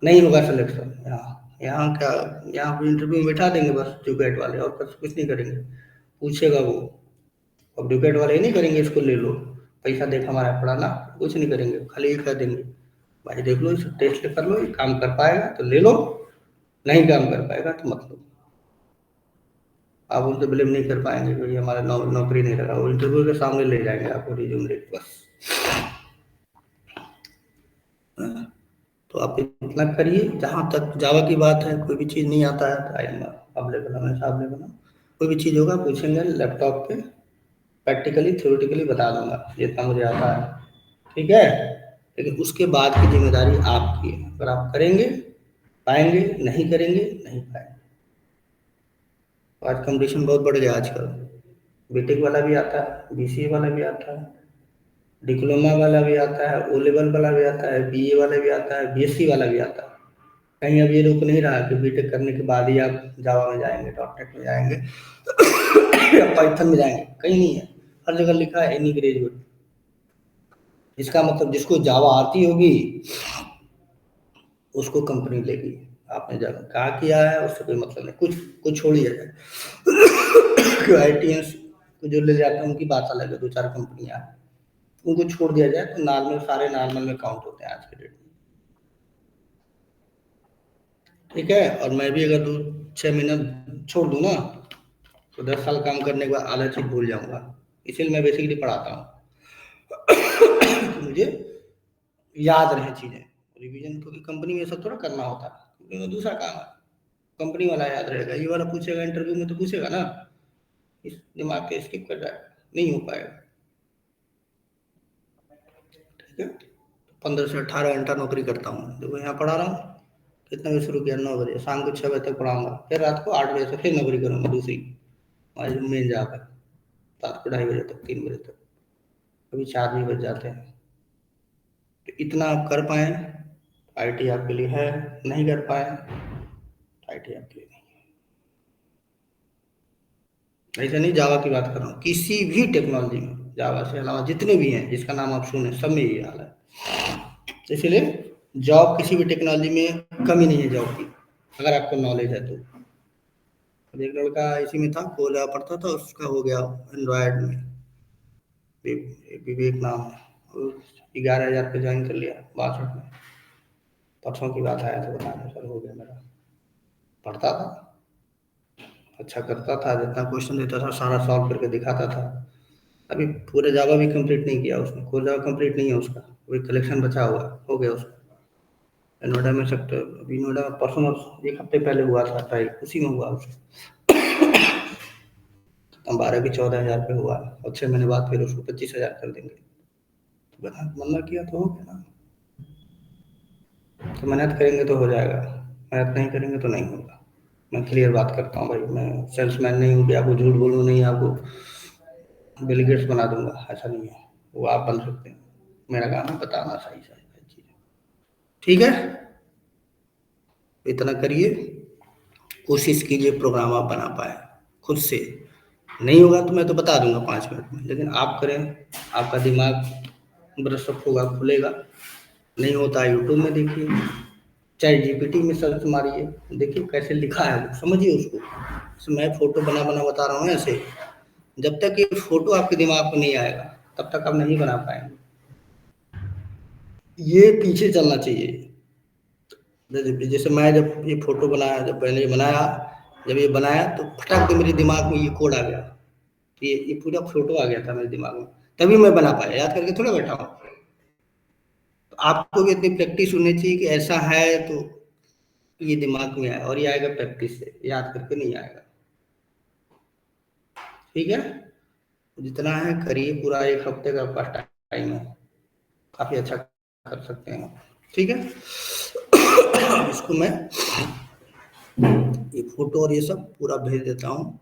नहीं होगा सिलेक्शन। यहाँ यहाँ क्या, यहाँ पे इंटरव्यू में बैठा देंगे बस जुकेट वाले, और कुछ नहीं करेंगे। पूछेगा वो, अब जुकेट वाले ही नहीं करेंगे इसको ले लो, पैसा देख हमारा पढ़ाना, कुछ नहीं करेंगे, खाली ये कह देंगे भाई देख लो, इसे टेस्ट कर लो, ये काम कर पाएगा तो ले लो, नहीं काम कर पाएगा तो मत लो। आप उनसे ब्लेम नहीं कर पाएंगे कि हमारा नौकरी नहीं लगा, वो इंटरव्यू के सामने ले जाएंगे आपको रिज्यूम लेके बस। तो आप इतना करिए। जहाँ तक जावा की बात है, कोई भी चीज़ नहीं आता है तो आई एम अवेलेबल, हमेशा अवेलेबल हूँ। कोई भी चीज़ होगा पूछेंगे लैपटॉप पे, प्रैक्टिकली थ्योरेटिकली बता दूंगा जितना मुझे आता है, ठीक है। लेकिन उसके बाद की जिम्मेदारी आपकी है। अगर आप करेंगे पाएंगे, नहीं करेंगे नहीं पाएंगे। आज कंपटीशन बहुत बढ़ गया आजकल, बीटेक वाला भी आता है, बीसीए वाला भी आता है, डिप्लोमा वाला भी आता है, ओ लेवल वाला भी आता है, बीए वाला भी आता है, बीएससी वाला भी आता है। कहीं अब ये रुक नहीं रहा कि बीटेक करने के बाद ही आप जावा में जाएंगे, डॉट में जाएंगे या पाइथन में जाएंगे, कहीं नहीं है। हर जगह लिखा है एनी ग्रेजुएट। इसका मतलब जिसको जावा आती होगी उसको कंपनी लेगी। आपने जब कहा किया है उससे कोई मतलब नहीं, कुछ छोड़िए आईटीएस को जो ले जाते हैं उनकी बात अलग है, 2-4 कंपनियां उनको छोड़ दिया जाए तो नॉर्मल, सारे नॉर्मल में काउंट होते हैं आज के डेट में, ठीक है। और मैं भी अगर 2-6 महीना छोड़ दूँ ना तो 10 साल काम करने के बाद आधा चीज भूल जाऊंगा। इसीलिए मैं बेसिकली पढ़ाता हूँ मुझे याद रहे चीजें। रिवीजन क्योंकि कंपनी में सब थोड़ा करना होता है, कंपनी में दूसरा काम है, कंपनी वाला याद रहेगा, ये वाला पूछेगा इंटरव्यू में तो पूछेगा ना, इस दिमाग के स्किप कर जाएगा, नहीं हो पाएगा, ठीक है। 15 से 18 घंटा नौकरी करता हूँ, देखो यहाँ पढ़ा रहा हूँ, कितना बजे शुरू किया, 9 बजे, शाम को 6 बजे तक पढ़ाऊंगा, फिर रात को 8 बजे से फिर नौकरी करूंगा दूसरी, हमारी मेन जॉब है, रात को 2:30 बजे तक, 3 बजे तक, कभी 4 भी बज जाते हैं। तो इतना आप कर पाए आईटी आपके लिए है, नहीं कर पाए आईटी आपके लिए नहीं है। ऐसा नहीं, जावा की बात कर रहा हूँ, किसी भी टेक्नोलॉजी में जावा से अलावा जितने भी हैं जिसका नाम आप सुने सब में ये हाल है। तो इसलिए जॉब किसी भी टेक्नोलॉजी में कमी नहीं है जॉब की, अगर आपको नॉलेज है तो। अब एक लड़का इसी में था, कोला पढ़ता था, उसका हो गया एंड्रॉयड में, विवेक नाम है, 11,000 पे ज्वाइन कर लिया 62 में। परसों की बात आया था बताने, सर हो गया मेरा। पढ़ता था, अच्छा करता था, जितना क्वेश्चन देता था सारा सॉल्व करके दिखाता था। अभी पूरे जावा भी कंप्लीट नहीं किया उसने, कोर जावा कंप्लीट नहीं है उसका, वही कलेक्शन बचा हुआ हो गया उसका। नोएडा में सेक्टर, अभी नोएडा परसों 1 हफ्ते पहले हुआ था ट्राई, उसी में हुआ उसका। 12 की 14,000 पे हुआ, और 6 महीने बाद फिर उसको 25,000 कर देंगे। तो मना किया तो हो गया ना। तो मेहनत करेंगे तो हो जाएगा, मेहनत नहीं करेंगे तो नहीं होगा। मैं क्लियर बात करता हूँ भाई, मैं सेल्समैन नहीं हूँ कि आपको झूठ बोलूँ, नहीं आपको बिल गेट्स बना दूंगा, ऐसा नहीं है। वो आप बन सकते हैं, मेरा काम है बताना सही सही चीज़, ठीक है। इतना करिए, कोशिश कीजिए प्रोग्राम आप बना पाए खुद से। नहीं होगा तो मैं तो बता दूंगा 5 मिनट में, लेकिन आप करें, आपका दिमाग ब्रशअप होगा, खुलेगा। नहीं होता यूट्यूब में देखिए, चैट जीपीटी में सर्च मारिए, देखिए कैसे लिखा है वो, समझिए उसको। तो मैं फोटो बना बना बता रहा हूँ ऐसे, जब तक ये फोटो आपके दिमाग में नहीं आएगा तब तक आप नहीं बना पाएंगे। ये पीछे चलना चाहिए। जैसे मैं जब ये फोटो बनाया, जब मैंने ये बनाया, जब ये बनाया तो फटाक से मेरे दिमाग में ये कोड आ गया, ये पूरा फोटो आ गया था मेरे दिमाग में, तभी मैं बना पाया, याद करके थोड़ा बैठा हूँ। तो आपको भी इतनी प्रैक्टिस होनी चाहिए कि ऐसा है तो ये दिमाग में आए, और ये आएगा प्रैक्टिस से, याद करके नहीं आएगा। ठीक है, जितना है करिए, पूरा 1 हफ्ते का आपका टाइम है, काफी अच्छा कर सकते हैं आप। ठीक है, अब इसको मैं ये फोटो और ये सब पूरा भेज देता हूँ,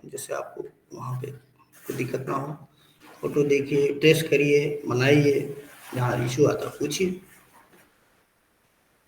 जैसे आपको वहाँ पे कोई दिक्कत ना हो। फोटो देखिए, टेस्ट करिए, बनाइए, जहाँ इशू आता पूछिए।